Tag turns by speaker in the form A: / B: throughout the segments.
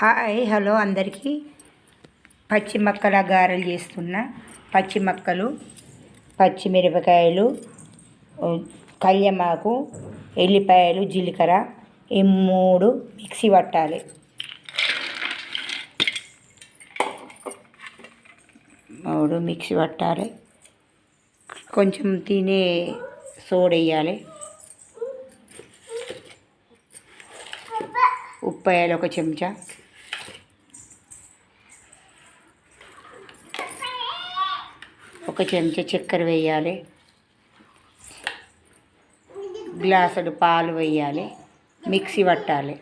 A: Hi hello అందరికీ. పచ్చిమక్కల గారెలు చేస్తున్నా. పచ్చిమక్కలు, పచ్చిమిరపకాయలు, కళ్యమాకు, ఎల్లిపాయలు, జీలకర్ర ఈ మూడు మిక్సీ పట్టాలి. కొంచెం తినే సోడా వేయాలి. ఉప్పు వేయాలి ఒక చెంచా. ఒక చెంచా చక్కెర వేయాలి. గ్లాసుడు పాలు వేయాలి. మిక్సీ పట్టాలి.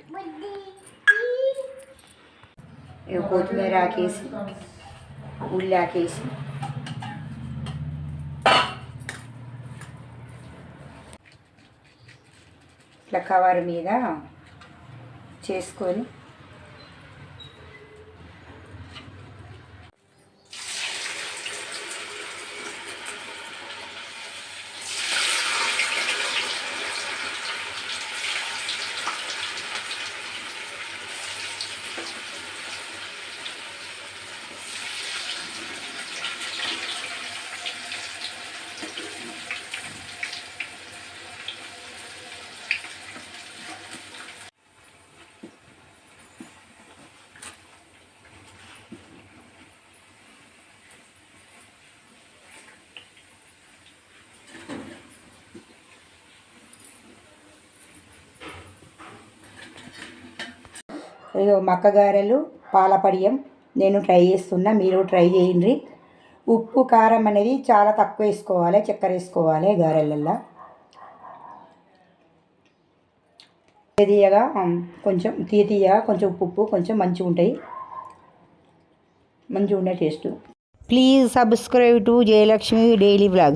A: కొత్తిమీర ఆకేసి ఉల్లి ఆకేసి ఇట్లా కవర్ మీద చేసుకొని మక్కగారెలు పాలపడియం నేను ట్రై చేస్తున్నా, మీరు ట్రై చేయండి. ఉప్పు కారం అనేది చాలా తక్కువ వేసుకోవాలి, చక్కెర వేసుకోవాలి గారెలల్లో. తీయగా కొంచెం తీయగా కొంచెం ఉప్పు కొంచెం మంచిగా ఉంటాయి, మంచిగా ఉండే taste. Please subscribe to Jayalakshmi daily vlogs.